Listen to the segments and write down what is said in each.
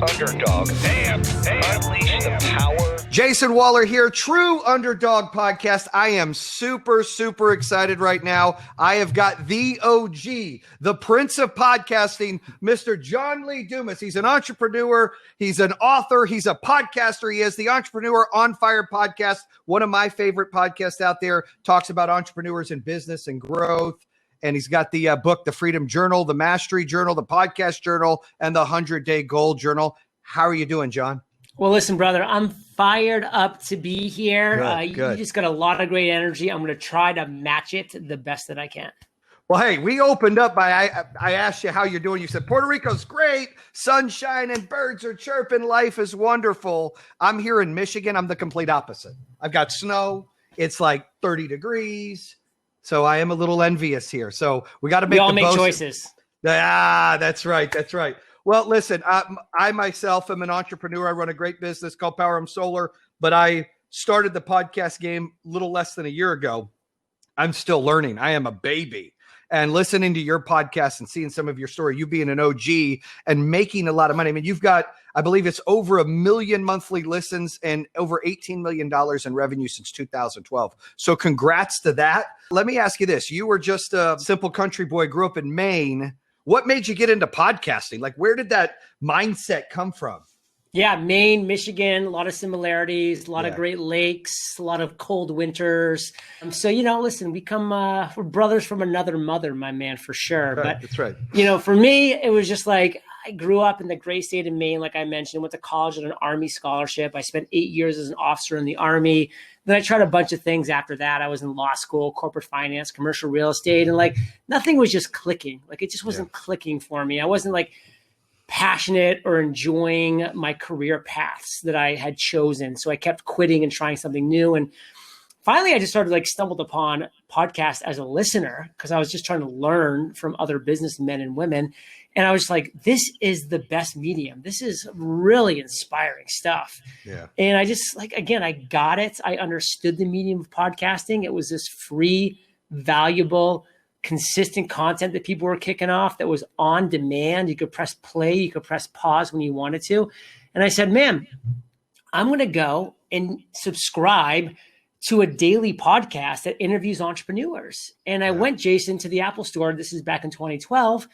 Underdog. Damn. Unleash the power. Jayson Waller here, True Underdog Podcast. I am super excited right now. I have got the OG, the Prince of Podcasting, Mr. John Lee Dumas. He's an entrepreneur. He's an author. He's a podcaster. He has the Entrepreneur on Fire podcast, one of my favorite podcasts out there, talks about entrepreneurs and business and growth. And he's got the book, The Freedom Journal, The Mastery Journal, The Podcast Journal, and The 100-Day Goal Journal. How are you doing, John? Well, listen, brother, I'm fired up to be here. Good. You just got a lot of great energy. I'm going to try to match it the best that I can. Well, hey, we opened up by I asked you how you're doing. You said Puerto Rico's great, sunshine and birds are chirping, life is wonderful. I'm here in Michigan. I'm the complete opposite. I've got snow. It's like 30 degrees. So I am a little envious here. So we got to make choices. That's right. Well, listen, I myself am an entrepreneur. I run a great business called Power Solar, but I started the podcast game a little less than a year ago. I'm still learning. I am a baby. And listening to your podcast and seeing some of your story, you being an OG and making a lot of money. I mean, you've got, I believe it's over 1 million monthly listens and over $18 million in revenue since 2012. So congrats to that. Let me ask you this. You were just a simple country boy, grew up in Maine. What made you get into podcasting? Like, where did that mindset come from? Yeah, Maine, Michigan, a lot of similarities, a lot of Great Lakes, a lot of cold winters. So, listen, we're brothers from another mother, my man, for sure. Right, but, that's right. For me, it was just like, I grew up in the great state of Maine, like I mentioned, went to college on an Army scholarship. I spent 8 years as an officer in the Army. Then I tried a bunch of things after that. I was in law school, corporate finance, commercial real estate, and nothing was just clicking. It just wasn't clicking for me. I wasn't passionate or enjoying my career paths that I had chosen. So I kept quitting and trying something new. And finally, I just started stumbled upon podcasts as a listener because I was just trying to learn from other businessmen and women. And I was just like, this is the best medium. This is really inspiring stuff. Yeah. And I just again, I got it. I understood the medium of podcasting. It was this free, valuable, consistent content that people were kicking off that was on demand. You could press play, you could press pause when you wanted to. And I said, man, I'm going to go and subscribe to a daily podcast that interviews entrepreneurs. And I went, Jayson, to the Apple Store. This is back in 2012,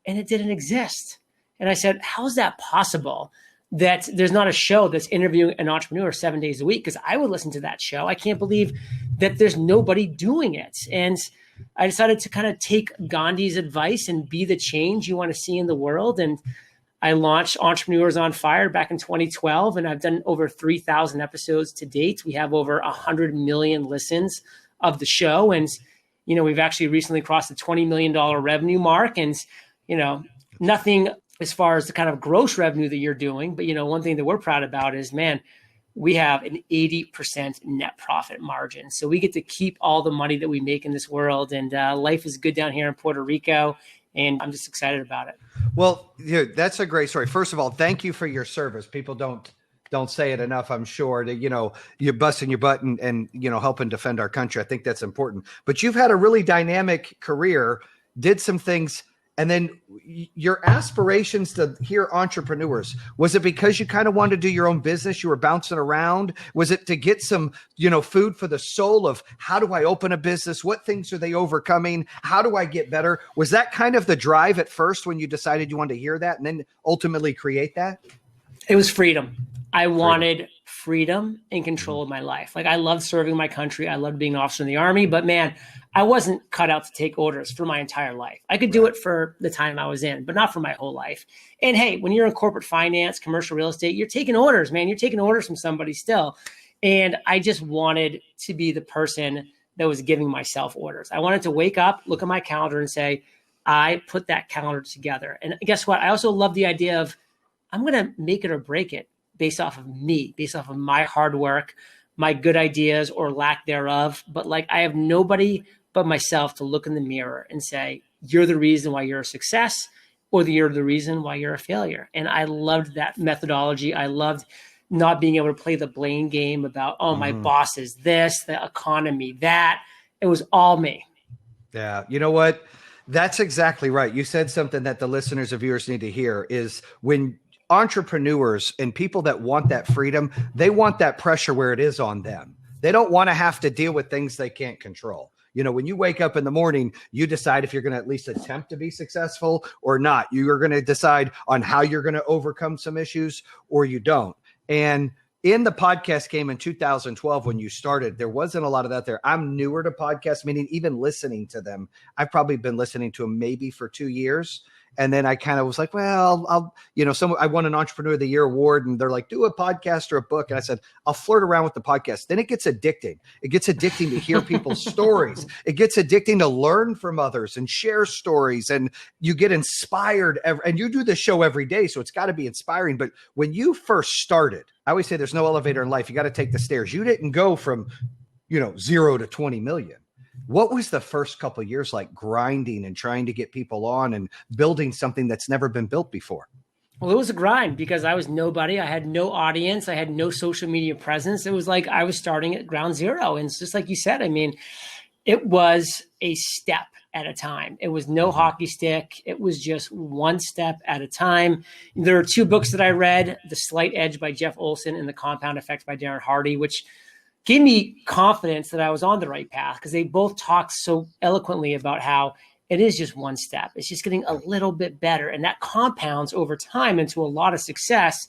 and it didn't exist. And I said, how's that possible that there's not a show that's interviewing an entrepreneur 7 days a week? Because I would listen to that show. I can't believe that there's nobody doing it. And I decided to kind of take Gandhi's advice and be the change you want to see in the world. And I launched Entrepreneurs on Fire back in 2012, and I've done over 3,000 episodes to date. We have over 100 million listens of the show. And, we've actually recently crossed the $20 million revenue mark. And, nothing as far as the kind of gross revenue that you're doing. But, one thing that we're proud about is, man, we have an 80% net profit margin. So we get to keep all the money that we make in this world. And life is good down here in Puerto Rico. And I'm just excited about it. Well, that's a great story. First of all, thank you for your service. People don't say it enough, I'm sure, that, you're busting your butt and helping defend our country. I think that's important. But you've had a really dynamic career, did some things. And then your aspirations to hear entrepreneurs, was it because you kind of wanted to do your own business? You were bouncing around? Was it to get some, food for the soul of how do I open a business? What things are they overcoming? How do I get better? Was that kind of the drive at first when you decided you wanted to hear that and then ultimately create that? It was freedom. I wanted freedom and control of my life. I loved serving my country. I loved being an officer in the Army, but man, I wasn't cut out to take orders for my entire life. I could do it for the time I was in, but not for my whole life. And hey, when you're in corporate finance, commercial real estate, you're taking orders, man. You're taking orders from somebody still. And I just wanted to be the person that was giving myself orders. I wanted to wake up, look at my calendar and say, I put that calendar together. And guess what? I also love the idea of I'm going to make it or break it based off of me, based off of my hard work, my good ideas or lack thereof. But I have nobody but myself to look in the mirror and say, you're the reason why you're a success or you're the reason why you're a failure. And I loved that methodology. I loved not being able to play the blame game about, my boss is this, the economy, that. It was all me. Yeah. You know what? That's exactly right. You said something that the listeners and viewers need to hear is when entrepreneurs and people that want that freedom, they want that pressure where it is on them. They don't want to have to deal with things they can't control. You know, when you wake up in the morning, you decide if you're going to at least attempt to be successful or not. You are going to decide on how you're going to overcome some issues or you don't. And in the podcast game in 2012, when you started, there wasn't a lot of that there. I'm newer to podcasts, meaning even listening to them. I've probably been listening to them maybe for 2 years. And then I kind of was like, well, I won an Entrepreneur of the Year award and they're like, do a podcast or a book. And I said, I'll flirt around with the podcast. Then it gets addicting. It gets addicting to hear people's stories. It gets addicting to learn from others and share stories. And you get inspired. And you do the show every day, so it's got to be inspiring. But when you first started, I always say there's no elevator in life. You got to take the stairs. You didn't go from, 0 to 20 million. What was the first couple of years like grinding and trying to get people on and building something that's never been built before? Well, it was a grind because I was nobody. I had no audience. I had no social media presence. It was like I was starting at ground zero. And it's just like you said, I mean, it was a step at a time. It was no hockey stick. It was just one step at a time. There are 2 books that I read, The Slight Edge by Jeff Olson and The Compound Effect by Darren Hardy, which gave me confidence that I was on the right path because they both talked so eloquently about how it is just one step. It's just getting a little bit better. And that compounds over time into a lot of success.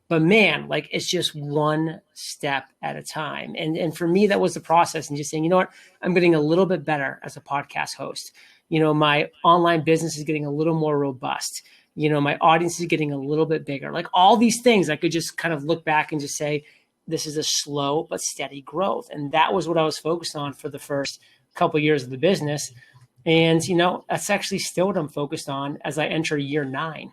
But man, like it's just one step at a time. And for me, that was the process. And just saying, you know what, I'm getting a little bit better as a podcast host. My online business is getting a little more robust. My audience is getting a little bit bigger. Like all these things, I could just kind of look back and just say, this is a slow but steady growth. And that was what I was focused on for the first couple of years of the business. And, that's actually still what I'm focused on as I enter year 9.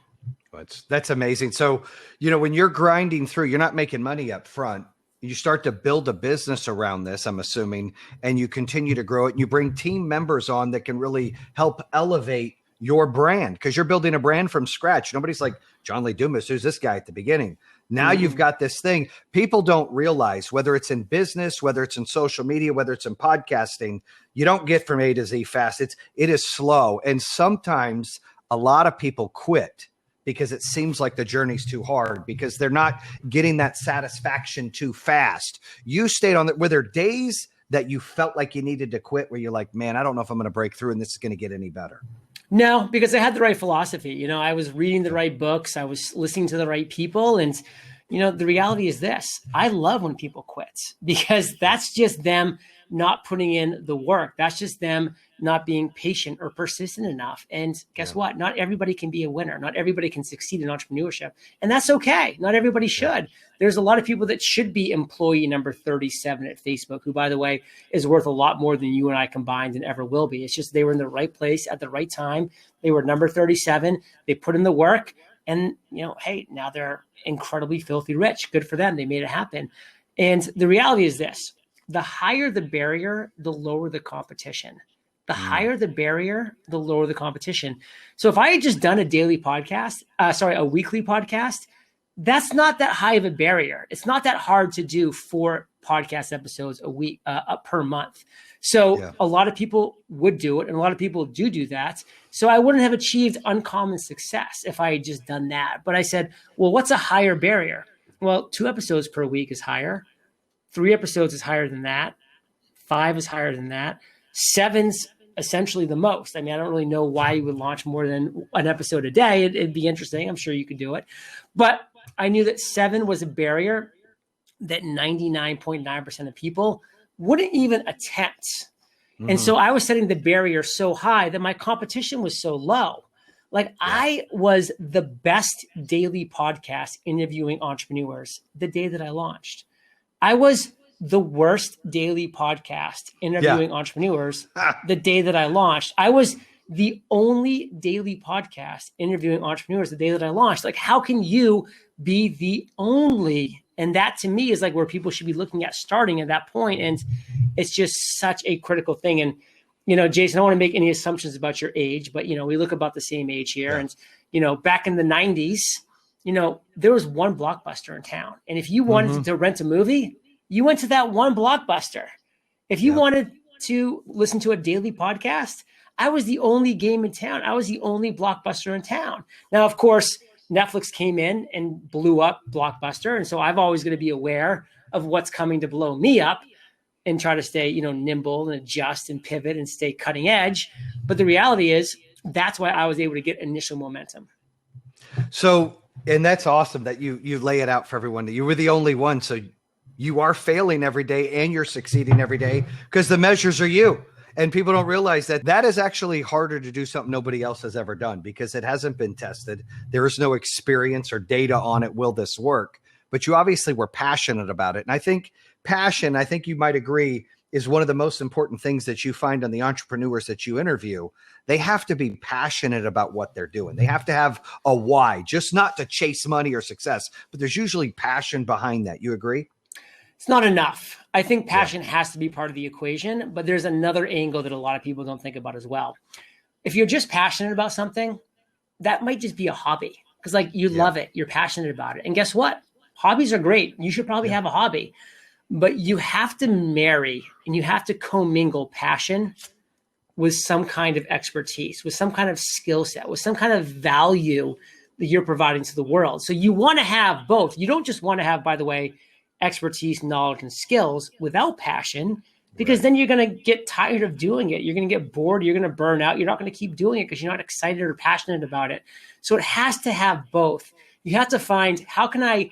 That's amazing. So, when you're grinding through, you're not making money up front. You start to build a business around this, I'm assuming, and you continue to grow it. And you bring team members on that can really help elevate your brand because you're building a brand from scratch. Nobody's like, John Lee Dumas, who's this guy at the beginning? Now you've got this thing. People don't realize, whether it's in business, whether it's in social media, whether it's in podcasting, you don't get from A to Z fast. It is slow. And sometimes a lot of people quit because it seems like the journey's too hard because they're not getting that satisfaction too fast. You stayed on it. Were there days that you felt like you needed to quit where you're like, man, I don't know if I'm going to break through and this is going to get any better? No, because I had the right philosophy. I was reading the right books. I was listening to the right people. And, the reality is this. I love when people quit because that's just them not putting in the work. That's just them not being patient or persistent enough. And guess what? Not everybody can be a winner. Not everybody can succeed in entrepreneurship. And that's okay. Not everybody should. There's a lot of people that should be employee number 37 at Facebook, who, by the way, is worth a lot more than you and I combined and ever will be. It's just they were in the right place at the right time. They were number 37. They put in the work. And, hey, now they're incredibly filthy rich. Good for them. They made it happen. And the reality is this. The higher the barrier, the lower the competition. The higher the barrier, the lower the competition. So if I had just done a weekly podcast, that's not that high of a barrier. It's not that hard to do 4 podcast episodes a week per month. So a lot of people would do it, and a lot of people do that. So I wouldn't have achieved uncommon success if I had just done that. But I said, well, what's a higher barrier? Well, 2 episodes per week is higher. 3 episodes is higher than that. 5 is higher than that. 7's essentially the most. I mean, I don't really know why you would launch more than an episode a day. It'd be interesting. I'm sure you could do it. But I knew that 7 was a barrier that 99.9% of people wouldn't even attempt. And so I was setting the barrier so high that my competition was so low. Like I was the best daily podcast interviewing entrepreneurs the day that I launched. I was the worst daily podcast interviewing entrepreneurs the day that I launched. I was the only daily podcast interviewing entrepreneurs the day that I launched. Like, how can you be the only? And that to me is like where people should be looking at starting at that point. And it's just such a critical thing. And, Jayson, I don't want to make any assumptions about your age, but, we look about the same age here. And, back in the 90s, there was one Blockbuster in town. And if you wanted to rent a movie, you went to that one Blockbuster. If you wanted to listen to a daily podcast, I was the only game in town. I was the only Blockbuster in town. Now, of course, Netflix came in and blew up Blockbuster. And so I've always going to be aware of what's coming to blow me up and try to stay, nimble and adjust and pivot and stay cutting edge. But the reality is that's why I was able to get initial momentum. So, and that's awesome that you lay it out for everyone. You were the only one. So you are failing every day and you're succeeding every day because the measures are you. And people don't realize that is actually harder to do something nobody else has ever done because it hasn't been tested. There is no experience or data on it. Will this work? But you obviously were passionate about it. And I think passion, I think you might agree, is one of the most important things that you find on the entrepreneurs that you interview. They have to be passionate about what they're doing. They have to have a why, just not to chase money or success, but there's usually passion behind that. You agree? It's not enough. I think passion has to be part of the equation, but there's another angle that a lot of people don't think about as well. If you're just passionate about something, that might just be a hobby because you love it. You're passionate about it. And guess what? Hobbies are great. You should probably have a hobby, but you have to marry and you have to commingle passion with some kind of expertise, with some kind of skill set, with some kind of value that you're providing to the world. So you want to have both. You don't just want to have, by the way, expertise, knowledge, and skills without passion, because then you're going to get tired of doing it. You're going to get bored. You're going to burn out. You're not going to keep doing it because you're not excited or passionate about it. So it has to have both. You have to find, how can I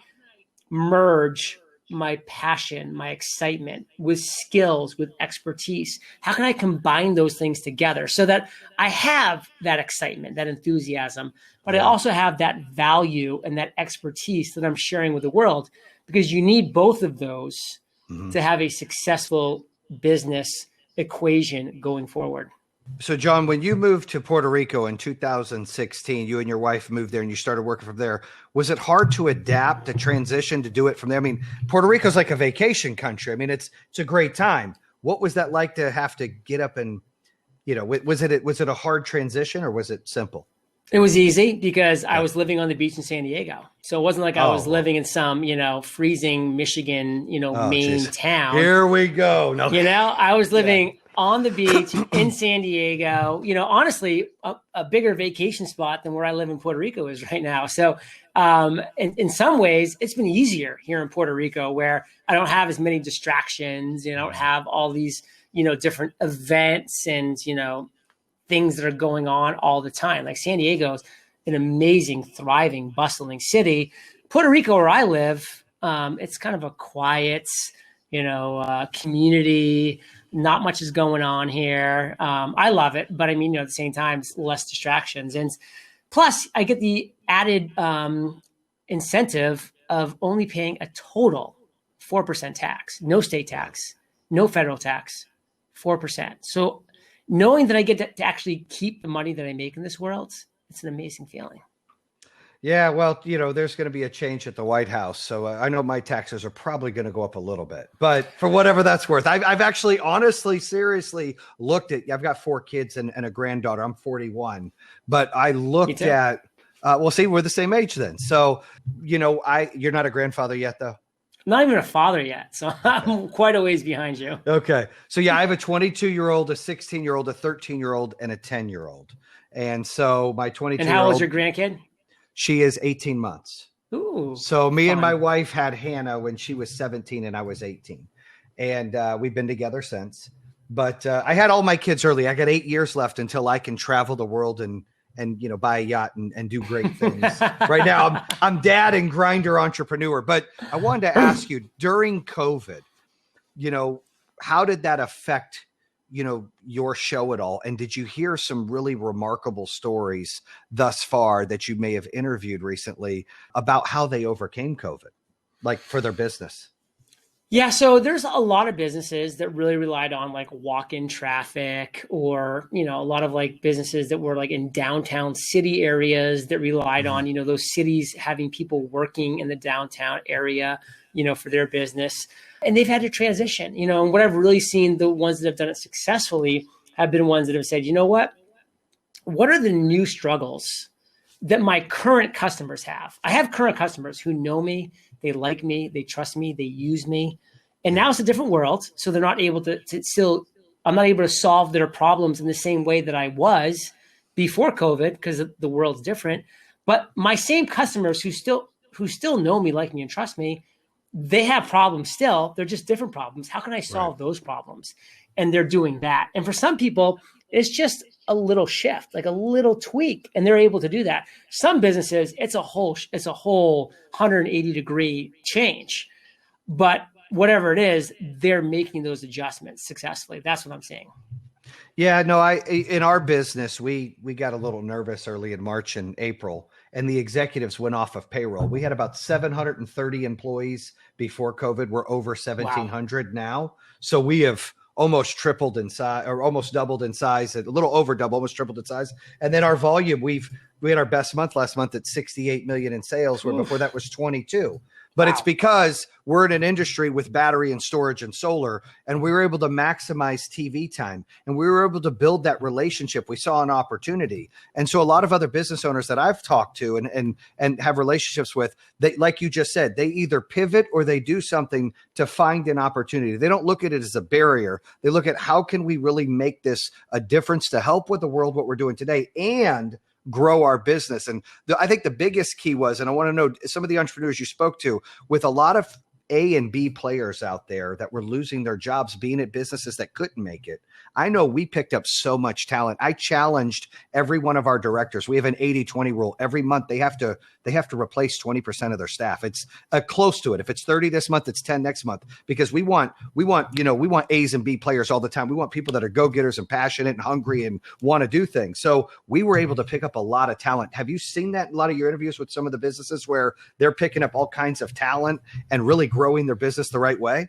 merge my passion, my excitement with skills, with expertise? How can I combine those things together so that I have that excitement, that enthusiasm, but I also have that value and that expertise that I'm sharing with the world? Because you need both of those to have a successful business equation going forward. So, John, when you moved to Puerto Rico in 2016, you and your wife moved there and you started working from there. Was it hard to adapt, to transition, to do it from there? I mean, Puerto Rico is like a vacation country. I mean, it's a great time. What was that like to have to get up and, was it a hard transition or was it simple? It was easy because I was living on the beach in San Diego. So it wasn't like I was living in some, freezing Michigan, Maine town. Here we go. No. I was living on the beach in San Diego, honestly, a bigger vacation spot than where I live in Puerto Rico is right now. So in some ways, it's been easier here in Puerto Rico where I don't have as many distractions. I don't have all these, different events and, things that are going on all the time. Like San Diego's an amazing, thriving, bustling city. Puerto Rico, where I live, it's kind of a quiet, community. Not much is going on here. I love it, but I mean, at the same time, it's less distractions. And plus, I get the added incentive of only paying a total 4% tax, no state tax, no federal tax, 4%. So knowing that I get to actually keep the money that I make in this world, it's an amazing feeling. Yeah, well, there's going to be a change at the White House. So I know my taxes are probably going to go up a little bit, but for whatever that's worth, I've actually honestly, seriously looked at, I've got 4 kids and a granddaughter. I'm 41, but I looked at, well, see, we're the same age then. So, you're not a grandfather yet though. Not even a father yet. So I'm quite a ways behind you. Okay. So I have a 22-year-old, a 16-year-old, a 13-year-old, and a 10-year-old. And so my 22-year-old. And how old is your grandkid? She is 18 months. Ooh. So me and my wife had Hannah when she was 17 and I was 18. And we've been together since. But I had all my kids early. I got 8 years left until I can travel the world and buy a yacht and do great things. Right now, I'm dad and grinder entrepreneur. But I wanted to ask you, during COVID, how did that affect, your show at all? And did you hear some really remarkable stories thus far that you may have interviewed recently about how they overcame COVID, like for their business? Yeah, so there's a lot of businesses that really relied on like walk-in traffic or, a lot of like businesses that were like in downtown city areas that relied on, those cities having people working in the downtown area, for their business. And they've had to transition, and what I've really seen, the ones that have done it successfully have been ones that have said, what are the new struggles that my current customers have? I have current customers who know me, they like me, they trust me, they use me. And now it's a different world. So they're not able to still, I'm not able to solve their problems in the same way that I was before COVID because the world's different. But my same customers who still know me, like me, and trust me, they have problems still. They're just different problems. How can I solve those problems? And they're doing that. And for some people, it's just a little shift, like a little tweak, and they're able to do that. Some businesses, it's a whole 180-degree change. But whatever it is, they're making those adjustments successfully. That's what I'm saying. Yeah, no, in our business, we got a little nervous early in March and April, and the executives went off of payroll. We had about 730 employees before COVID. We're over 1,700 now. So we have almost tripled in size, or almost doubled in size, a little over double, almost tripled in size. And then our volume, we had our best month last month at 68 million in sales, where before that was 22. But it's because we're in an industry with battery and storage and solar, and we were able to maximize TV time, and we were able to build that relationship. We saw an opportunity. And so a lot of other business owners that I've talked to and have relationships with, they, like you just said, they either pivot or they do something to find an opportunity. They don't look at it as a barrier. They look at how can we really make this a difference to help with the world, what we're doing today, and grow our business. And I think the biggest key was, and I want to know some of the entrepreneurs you spoke to, with a lot of A and B players out there that were losing their jobs, being at businesses that couldn't make it. I know we picked up so much talent. I challenged every one of our directors. We have an 80-20 rule. Every month they have to replace 20% of their staff. It's close to it. If it's 30 this month, it's 10 next month, because we want A's and B players all the time. We want people that are go-getters and passionate and hungry and want to do things. So we were able to pick up a lot of talent. Have you seen that in a lot of your interviews with some of the businesses where they're picking up all kinds of talent and really growing their business the right way?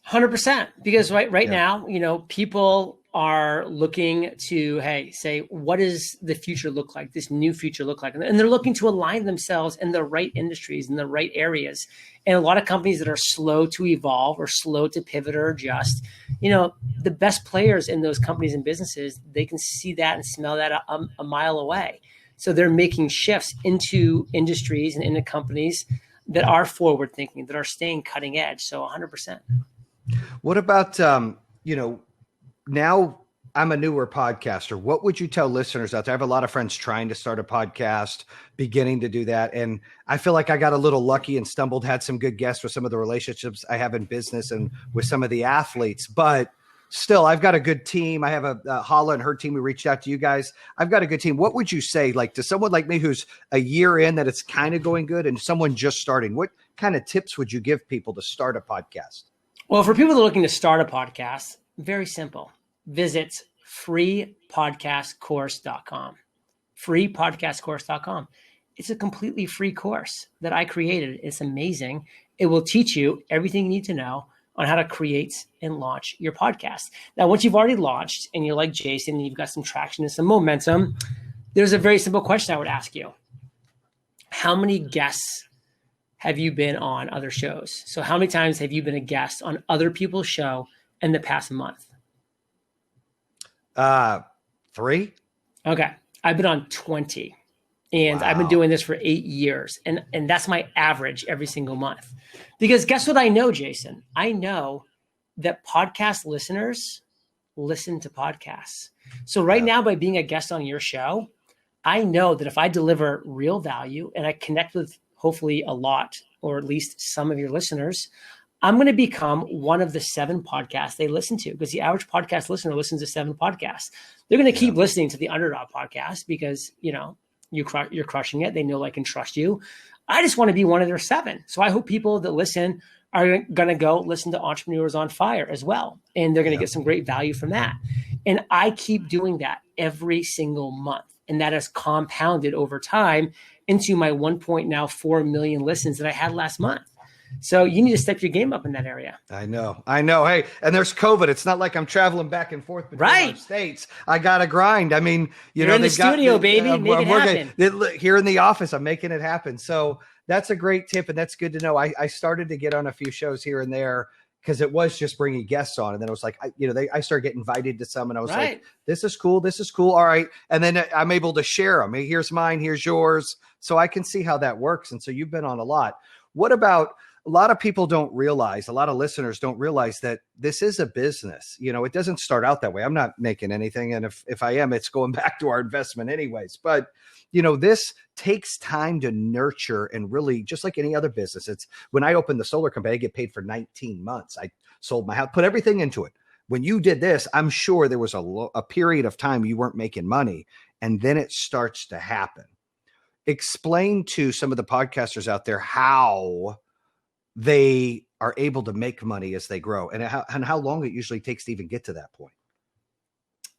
100%. Because right now, people are looking to, say, what does the future look like? This new future look like? And they're looking to align themselves in the right industries, in the right areas. And a lot of companies that are slow to evolve or slow to pivot or adjust, the best players in those companies and businesses, they can see that and smell that a mile away. So they're making shifts into industries and into companies that are forward thinking, that are staying cutting edge. So 100%. What about, now I'm a newer podcaster. What would you tell listeners out there? I have a lot of friends trying to start a podcast, beginning to do that. And I feel like I got a little lucky and stumbled, had some good guests with some of the relationships I have in business and with some of the athletes, but still I've got a good team. I have a Hala and her team. We reached out to you guys. I've got a good team. What would you say, like, to someone like me who's a year in, that it's kind of going good, and someone just starting? What kind of tips would you give people to start a podcast? Well, for people that are looking to start a podcast, very simple. Visit freepodcastcourse.com. freepodcastcourse.com. It's a completely free course that I created. It's amazing. It will teach you everything you need to know on how to create and launch your podcast. Now, once you've already launched and you're like Jayson and you've got some traction and some momentum, there's a very simple question I would ask you. How many guests have you been on other shows? So how many times have you been a guest on other people's show in the past month? 3. Okay. I've been on 20, and I've been doing this for 8 years. And that's my average every single month. Because guess what I know, Jayson? I know that podcast listeners listen to podcasts. So right now, by being a guest on your show, I know that if I deliver real value and I connect with hopefully a lot, or at least some of your listeners, I'm going to become one of the 7 podcasts they listen to, because the average podcast listener listens to 7 podcasts. They're going to keep listening to the Underdog podcast because, you're crushing it. They know, like, and trust you. I just want to be one of their 7. So I hope people that listen are going to go listen to Entrepreneurs on Fire as well. And they're going to get some great value from that. And I keep doing that every single month. And that has compounded over time into my 1.4 million listens that I had last month. So you need to step your game up in that area. I know. Hey, and there's COVID. It's not like I'm traveling back and forth between our states. I got to grind. I mean, You're in the studio, baby. Make it happen. Here in the office, I'm making it happen. So that's a great tip, and that's good to know. I started to get on a few shows here and there, because it was just bringing guests on. And then it was like, I started getting invited to some, and I was like, this is cool. This is cool. All right. And then I'm able to share them. Hey, here's mine. Here's yours. So I can see how that works. And so you've been on a lot. What about a lot of people don't realize, a lot of listeners don't realize that this is a business. You know, it doesn't start out that way. I'm not making anything. And if I am, it's going back to our investment anyways. But, you know, this takes time to nurture and really, just like any other business. It's when I opened the solar company, I get paid for 19 months. I sold my house, put everything into it. When you did this, I'm sure there was a period of time you weren't making money, and then it starts to happen. Explain to some of the podcasters out there how they are able to make money as they grow, and how long it usually takes to even get to that point.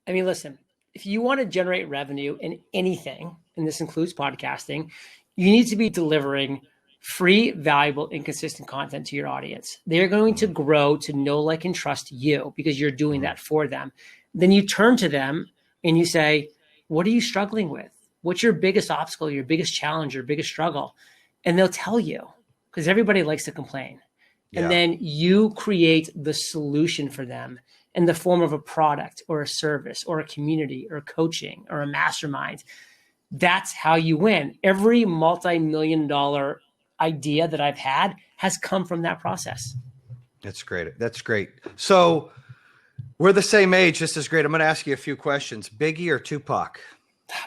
I mean, listen, if you want to generate revenue in anything, and this includes podcasting, you need to be delivering free, valuable, and consistent content to your audience. They're going to grow to know, like, and trust you because you're doing that for them. Then you turn to them and you say, what are you struggling with? What's your biggest obstacle, your biggest challenge, your biggest struggle? And they'll tell you, because everybody likes to complain. Yeah. And then you create the solution for them in the form of a product or a service or a community or coaching or a mastermind. That's how you win. Every multi-million-dollar idea that I've had has come from that process. That's great. That's great. So we're the same age. This is great. I'm going to ask you a few questions. Biggie or Tupac?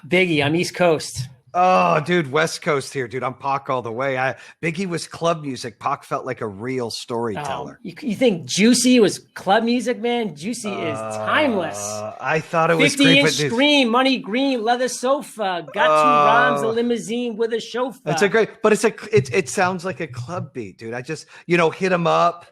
Biggie. I'm East Coast. Oh, dude, West Coast here, dude. I'm Pac all the way. Biggie was club music. Pac felt like a real storyteller. You think Juicy was club music, man? Juicy is timeless. I thought it was 50-inch scream, money green, leather sofa, got 2 rhymes, a limousine with a chauffeur. That's a great, but it sounds like a club beat, dude. I just, hit 'em up.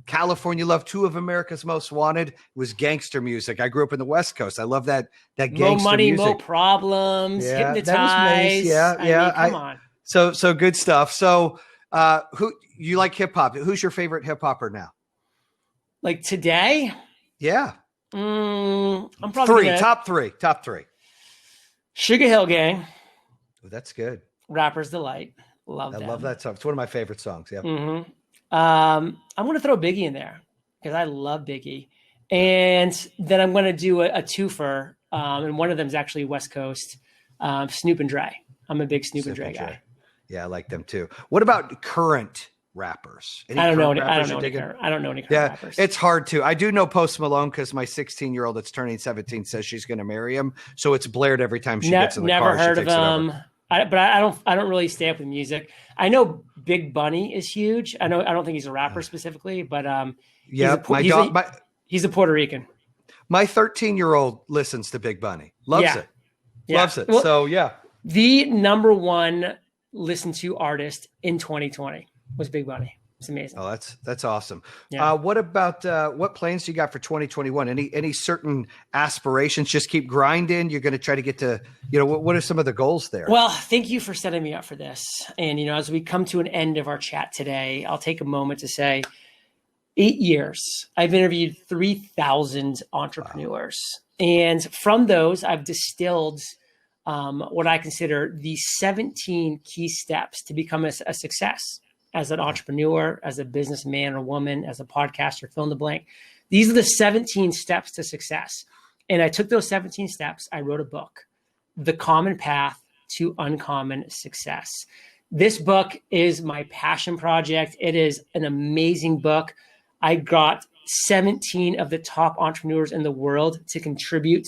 California Love, 2 of America's Most Wanted was gangster music. I grew up in the West Coast. I love that gangster music. No money, music. no problems, Hypnotized. Nice. Yeah, I mean, come on. So good stuff. So who you like hip hop? Who's your favorite hip hopper now? Like today? Yeah. I'm probably top three. Sugar Hill Gang. Oh, that's good. Rapper's Delight. Love that song. It's one of my favorite songs. Yeah. Mm-hmm. I'm going to throw Biggie in there because I love Biggie. And then I'm going to do a twofer. And one of them is actually West Coast, Snoop and Dre. I'm a big Snoop and Dre guy. Yeah, I like them too. What about current rappers? I don't know any current rappers. It's hard to. I do know Post Malone because my 16-year-old that's turning 17 says she's going to marry him. So it's blared every time she gets in the car. Never heard of him. I don't really stay up with music. I know Big Bunny is huge. I don't think he's a rapper specifically, but he's a Puerto Rican. My 13-year-old listens to Big Bunny. Loves it. Well, so yeah. The number one listened to artist in 2020 was Big Bunny. It's amazing. Oh, that's awesome. Yeah. What about what plans do you got for 2021? Any certain aspirations? Just keep grinding. You're going to try to get to, what are some of the goals there? Well, thank you for setting me up for this. And, as we come to an end of our chat today, I'll take a moment to say 8 years, I've interviewed 3,000 entrepreneurs. Wow. And from those, I've distilled what I consider the 17 key steps to become a success. As an entrepreneur, as a businessman or woman, as a podcaster, fill in the blank. These are the 17 steps to success. And I took those 17 steps. I wrote a book, The Common Path to Uncommon Success. This book is my passion project. It is an amazing book. I got 17 of the top entrepreneurs in the world to contribute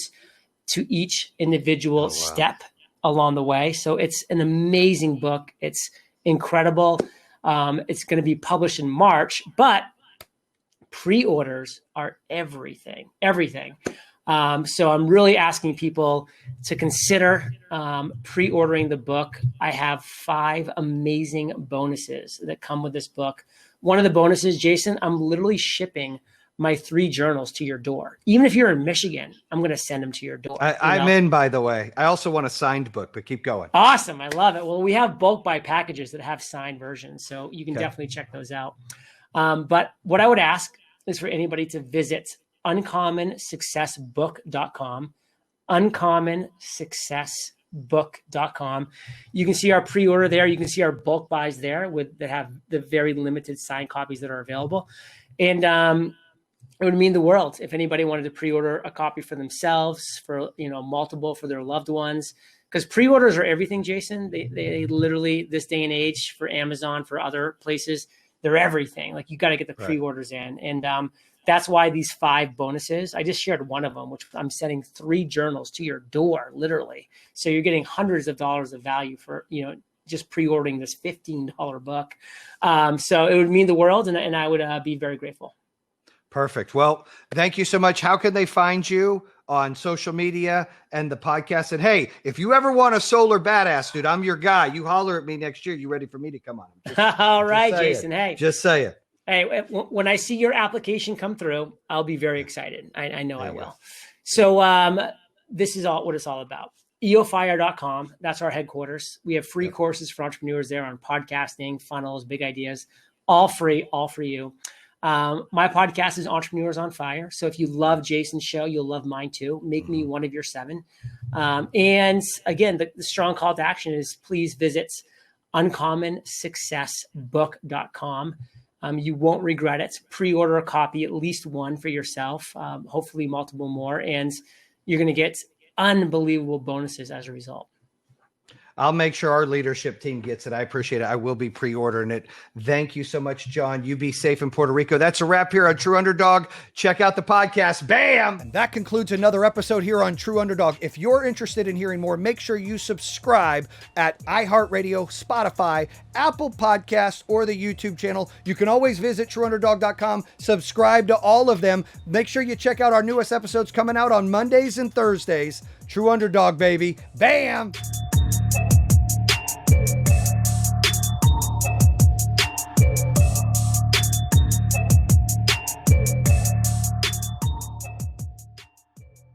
to each individual step along the way. So it's an amazing book. It's incredible. It's going to be published in March, but pre-orders are everything. So I'm really asking people to consider pre-ordering the book. I have 5 amazing bonuses that come with this book. One of the bonuses, Jayson, I'm literally shipping my 3 journals to your door. Even if you're in Michigan, I'm going to send them to your door. I'm in, by the way. I also want a signed book, but keep going. Awesome. I love it. Well, we have bulk buy packages that have signed versions, so you can definitely check those out. But what I would ask is for anybody to visit uncommonsuccessbook.com, uncommonsuccessbook.com. You can see our pre-order there. You can see our bulk buys there that have the very limited signed copies that are available. And it would mean the world if anybody wanted to pre-order a copy for themselves, for multiple for their loved ones, because pre-orders are everything, Jayson. They literally, this day and age, for Amazon, for other places, they're everything. Like you got to get the pre-orders in. And that's why these 5 bonuses, I just shared one of them, which I'm sending 3 journals to your door, literally. So you're getting hundreds of dollars of value for, just pre-ordering this $15 book. So it would mean the world, and I would be very grateful. Perfect. Well, thank you so much. How can they find you on social media and the podcast? And hey, if you ever want a solar badass, dude, I'm your guy. You holler at me next year. You ready for me to come on? All right, Jayson. Hey, just say it. Hey, when I see your application come through, I'll be very excited. I know I will. So this is what it's all about. eofire.com. That's our headquarters. We have free courses for entrepreneurs there on podcasting, funnels, big ideas, all free, all for you. My podcast is Entrepreneurs on Fire. So if you love Jayson's show, you'll love mine too. Make me one of your 7. And again, the strong call to action is please visit uncommonsuccessbook.com. You won't regret it. Pre-order a copy, at least one for yourself, hopefully multiple more. And you're going to get unbelievable bonuses as a result. I'll make sure our leadership team gets it. I appreciate it. I will be pre-ordering it. Thank you so much, John. You be safe in Puerto Rico. That's a wrap here on True Underdog. Check out the podcast. Bam! And that concludes another episode here on True Underdog. If you're interested in hearing more, make sure you subscribe at iHeartRadio, Spotify, Apple Podcasts, or the YouTube channel. You can always visit trueunderdog.com. Subscribe to all of them. Make sure you check out our newest episodes coming out on Mondays and Thursdays. True Underdog, baby. Bam!